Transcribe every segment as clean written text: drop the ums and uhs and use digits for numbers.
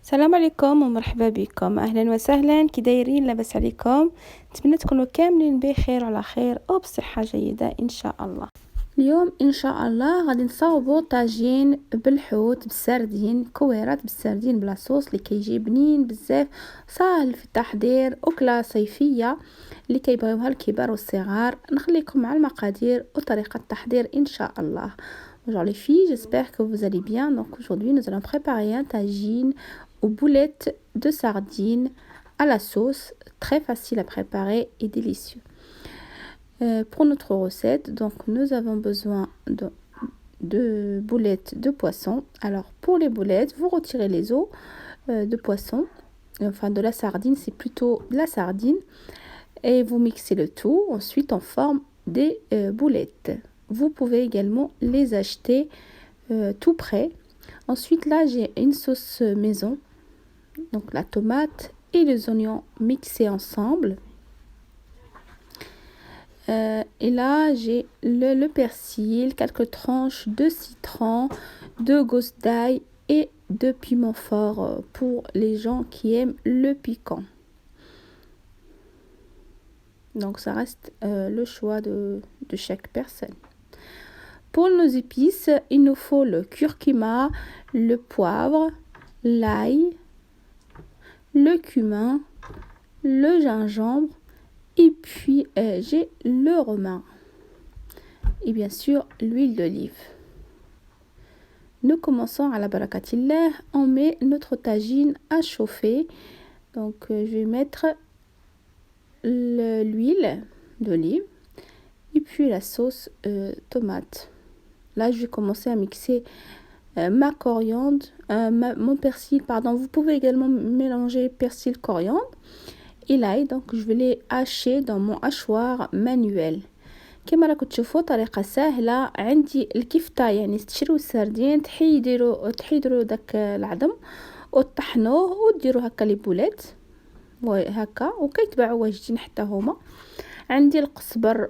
السلام عليكم ومرحبا بكم، اهلا وسهلا. كي دايرين؟ لاباس عليكم؟ نتمنى تكونوا كاملين بخير وعلى خير وبصحه جيده ان شاء الله. اليوم ان شاء الله غادي نصاوبوا طاجين بالحوت بالسردين، كويرات بالسردين بلا صوص اللي كيجي بنين بزاف، سهل في التحضير، اكله صيفيه اللي كيبغيوها الكبار والصغار. نخليكم مع المقادير وطريقه التحضير ان شاء الله. Bonjour les filles, j'espère que vous allez bien. Donc aujourd'hui nous allons préparer un tagine aux boulettes de sardines à la sauce, très facile à préparer et délicieux. Pour notre recette, donc nous avons besoin de boulettes de poisson. Alors pour les boulettes, vous retirez les os de poisson, enfin de la sardine, c'est plutôt de la sardine, et vous mixez le tout. Ensuite on forme des boulettes. Vous pouvez également les acheter tout prêt. Ensuite là j'ai une sauce maison, donc la tomate et les oignons mixés ensemble. Et là j'ai le persil, quelques tranches de citron, de gousses d'ail et de piment fort pour les gens qui aiment le piquant. Donc ça reste le choix de chaque personne. Pour nos épices, il nous faut le curcuma, le poivre, l'ail, le cumin, le gingembre et puis j'ai le romarin et bien sûr l'huile d'olive. Nous commençons à la barakatillah, on met notre tagine à chauffer. Donc je vais mettre l'huile d'olive et puis la sauce tomate. Là, je vais commencer à mixer ma coriandre, mon persil, pardon. Vous pouvez également mélanger persil, coriandre et l'ail. Donc, je vais les hacher dans mon hachoir manuel. كما راكم تشوفوا طريقه سهله. عندي الكفته، يعني تشريو السردين، تحيدروا داك العظم وتطحنوه وديروا هكا لي بولات وهكا، وكيتباعوا واجدين حتى هما. عندي القزبر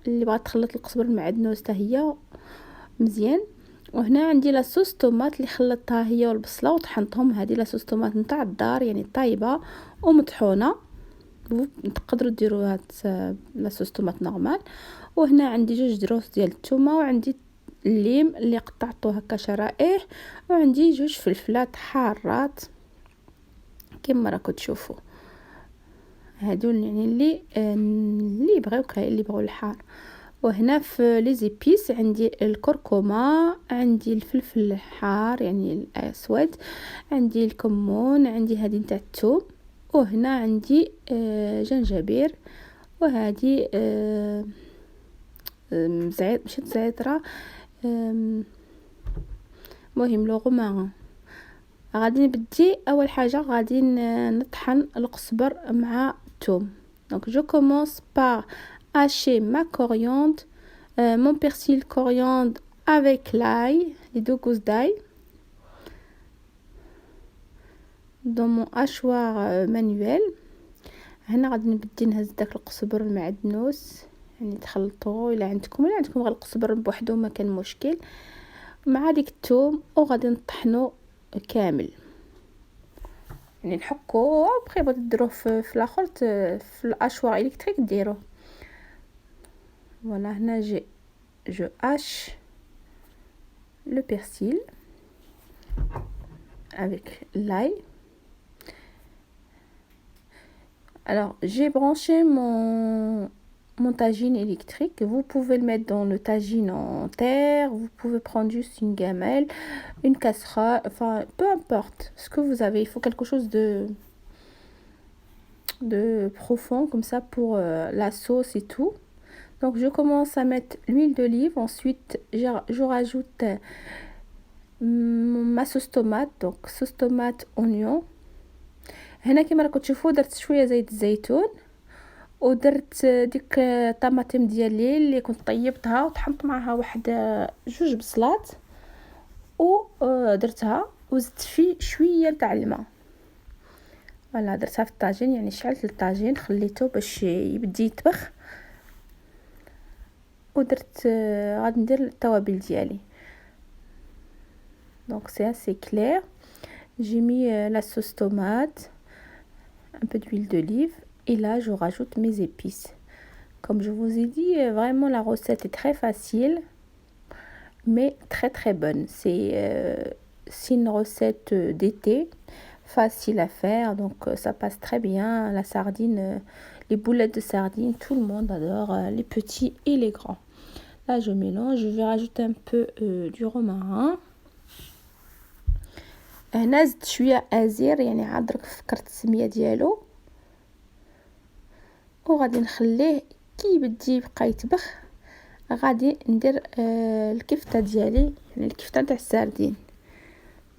اللي بغات تخلط القزبر المعدنوس حتى هي مزيان. وهنا عندي لاصوص طوماط اللي خلطتها هي والبصله وطحنتهم. هذه لاصوص طوماط نتاع الدار، يعني طايبه ومطحونه، تقدروا ديروا هاد لاصوص طوماط نورمال. وهنا عندي جوج دروس ديال الثومه، وعندي الليم اللي قطعته هكا شرائح، وعندي جوج فلفلات حارات كما راكم تشوفوا. هادول يعني اللي يبغوا الحار. وهنا في لي زيبيس عندي الكركمه، عندي الفلفل الحار يعني الاسود، عندي الكمون، عندي هذه نتاع الثوم، وهنا عندي جنجبير، وهذه ماشي زعتره، مهم لو غوماران. غادي نبدي اول حاجه غادي نطحن القزبر مع الثوم. Donc je commence par hacher ma coriandre, mon persil coriandre avec l'ail, les 2 gousses d'ail dans mon hachoir manuel. هنا غادي نبدي نهز داك القزبر المعدنوس، يعني تخلطوه الا عندكم غير القزبر بوحدو ما كان مشكل، مع ديك الثوم، وغادي نطحنو كامل، يعني نحكو ابخي بغيتو ديروه في الاخر في الاشواع الكتريك ديروه. فوالا هنا je hache le persil avec l'ail. Alors j'ai branché mon tagine électrique. Vous pouvez le mettre dans le tagine en terre, vous pouvez prendre juste une gamelle, une casserole, enfin peu importe ce que vous avez. Il faut quelque chose de profond comme ça pour la sauce et tout. Donc je commence à mettre l'huile d'olive. Ensuite je rajoute ma sauce tomate, donc sauce tomate oignon. هنا كما راكم تشوفوا درت شويه زيت الزيتون، ودرت ديك الطماطم ديالي اللي كنت طيبتها وطحنت معها واحد 2 بصلات ودرتها، وزدت فيه شويه تاع الماء. فوالا درتها في الطاجين، يعني شعلت الطاجين خليته باش يبدا يطبخ، ودرت غادي ندير التوابل ديالي. Donc c'est assez clair. J'ai mis la sauce tomate, un peu d'huile d'olive et là je rajoute mes épices. Comme je vous ai dit, vraiment la recette est très facile mais très très bonne. C'est une recette d'été, facile à faire, donc ça passe très bien. La sardine, les boulettes de sardine, tout le monde adore, les petits et les grands. Là je mélange, je vais rajouter un peu du romarin. هنا زدت شويه ازير يعني عاد درك فكرت السميه ديالو وغادي نخليه كي بدي يبقى يطبخ. غادي ندير الكفته ديالي يعني الكفته تاع السردين.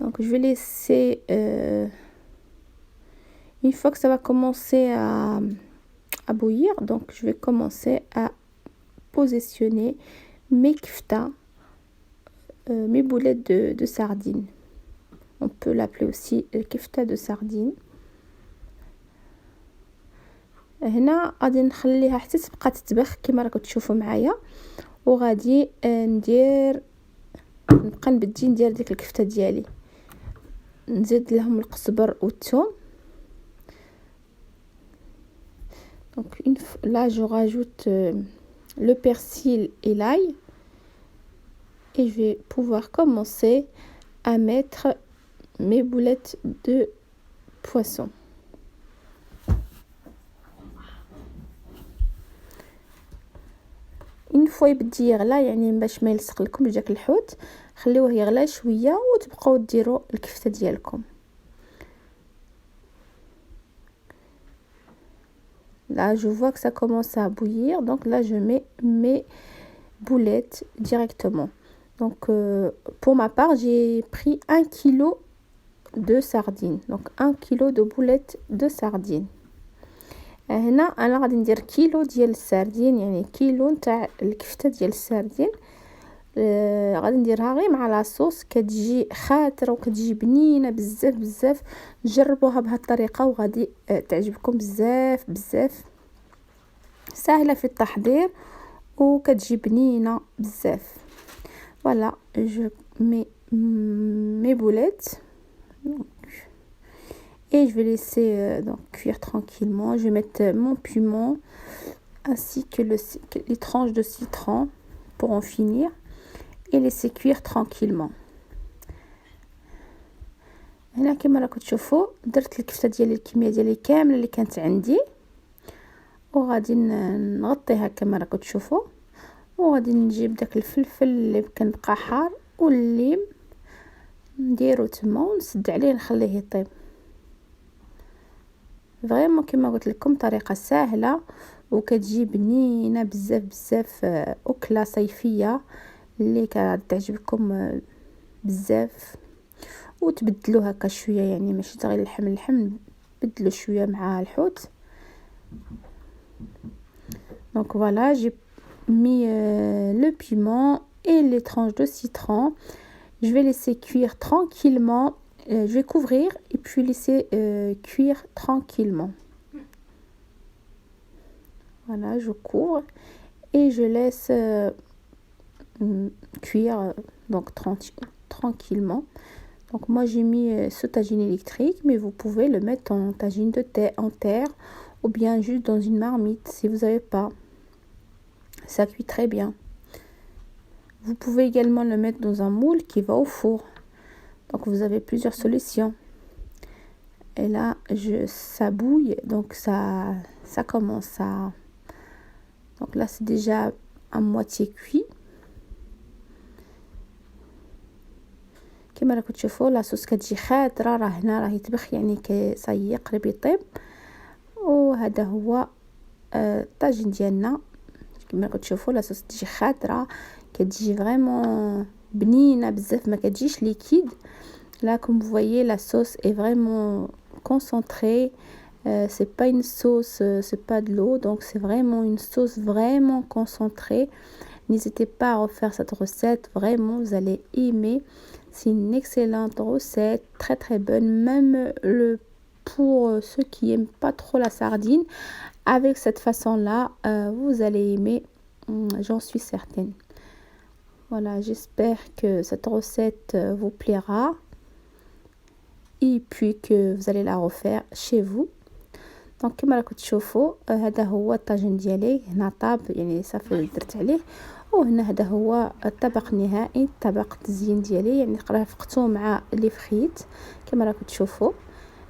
Donc je vais laisser une fois que ça va commencer à bouillir, donc je vais commencer à positionner mes kefta, mes boulettes de sardines. On peut l'appeler aussi kefta de sardines. هنا غادي نخليها حتى تبقى تطبخ كما راكم تشوفوا معايا وغادي نبقى نبدي ندير ديك الكفته ديالي نزيد لهم القزبر والثوم. Donc là je rajoute le persil et l'ail et je vais pouvoir commencer à mettre mes boulettes de poisson. Une fois يبدي يغلى يعني باش ما يلصق لكم داك الحوت خليوه يغلى شويه وتبقاو ديروا الكفته ديالكم. Là je vois que ça commence à bouillir, donc là je mets mes boulettes directement. Donc pour ma part j'ai pris 1 kilo de sardines, donc 1 kilo de boulettes de sardines. هنا انا غادي ندير كيلو ديال السردين يعني كيلو نتاع الكفته ديال السردين. غادي نديرها غير مع لاصوص كتجي خاطره وكتجي بنينه بزاف بزاف. جربوها بهذه الطريقه وغادي تعجبكم بزاف بزاف، سهله في التحضير وكتجي بنينه بزاف. Voilà, je mets mes boulettes et je vais laisser donc cuire tranquillement. Je vais mettre mon piment ainsi que les tranches de citron pour en finir et laisser cuire tranquillement. هنا كما راكم تشوفوا درت الكفته ديالي الكميه ديالي كامله اللي كانت عندي وغادي نغطيها كما راكم تشوفوا وغادي نجيب داك الفلفل اللي كان بقى حار والليم نديرو تما ونسد عليه نخليه يطيب. فريمون كما قلت لكم طريقه سهله وكتجي بنينه بزاف بزاف، اكله صيفيه اللي كتعجبكم بزاف. وتبدلوا هكا شويه يعني ماشي غير اللحم بدلوا شويه مع الحوت. Donc voilà, j'ai mis le piment et les tranches de citron. Je vais laisser cuire tranquillement. Je vais couvrir et puis laisser cuire tranquillement. Voilà, je couvre et je laisse cuire donc tranquillement. Donc moi j'ai mis ce tagine électrique, mais vous pouvez le mettre en tagine en terre ou bien juste dans une marmite si vous n'avez pas. Ça cuit très bien. Vous pouvez également le mettre dans un moule qui va au four. Donc vous avez plusieurs solutions. Et là ça bouille, donc ça commence à... Donc là c'est déjà à moitié cuit. كما راكم تشوفوا لاصوص كتجي خاطره، راه هنا راه يطبخ يعني صايي قريب يطيب. وهذا هو الطاجين ديالنا كما راكم تشوفوا لاصوص تجي خاطره كتجي فريمون بنينه بزاف ما كتجيش ليكيد. Là comme vous voyez la sauce est vraiment concentrée, c'est pas une sauce, c'est pas de l'eau, donc c'est vraiment une sauce vraiment concentrée. N'hésitez pas à refaire cette recette, vraiment vous allez aimer. C'est une excellente recette, très très bonne, même pour ceux qui aiment pas trop la sardine. Avec cette façon-là, vous allez aimer, j'en suis certaine. Voilà, j'espère que cette recette vous plaira. et puis que vous allez la refaire chez vous. دونك كما راكم تشوفوا هذا هو الطاجين ديالي هنا طاب يعني صافي درت عليه. وهنا هذا هو الطبق النهائي طبق التزيين ديالي يعني رافقته مع لي فخيت كما راكم تشوفوا.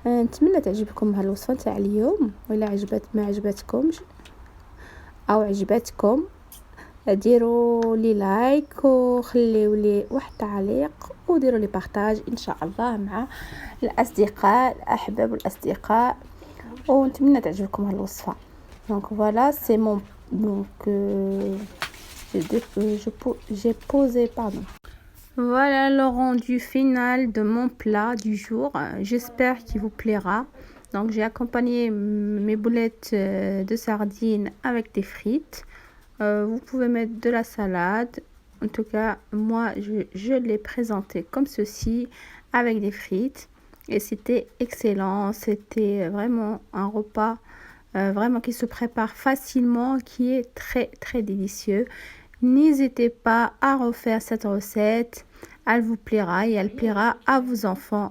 نتمنى تعجبكم هذه الوصفه تاع اليوم ولا ما عجبتكمش او عجبتكم ديروا لي لايك وخليوا لي واحد التعليق وديروا لي بارطاج ان شاء الله مع الاصدقاء الاحباب والاصدقاء ونتمنى تعجبكم هذه الوصفه. دونك فوالا سي مون دونك j'ai posé pardon. Voilà le rendu final de mon plat du jour. J'espère qu'il vous plaira. Donc j'ai accompagné mes boulettes de sardines avec des frites. Vous pouvez mettre de la salade. En tout cas, moi je l'ai présenté comme ceci avec des frites. Et c'était excellent. C'était vraiment un repas vraiment qui se prépare facilement, qui est très très délicieux. N'hésitez pas à refaire cette recette. Elle vous plaira et elle plaira à vos enfants.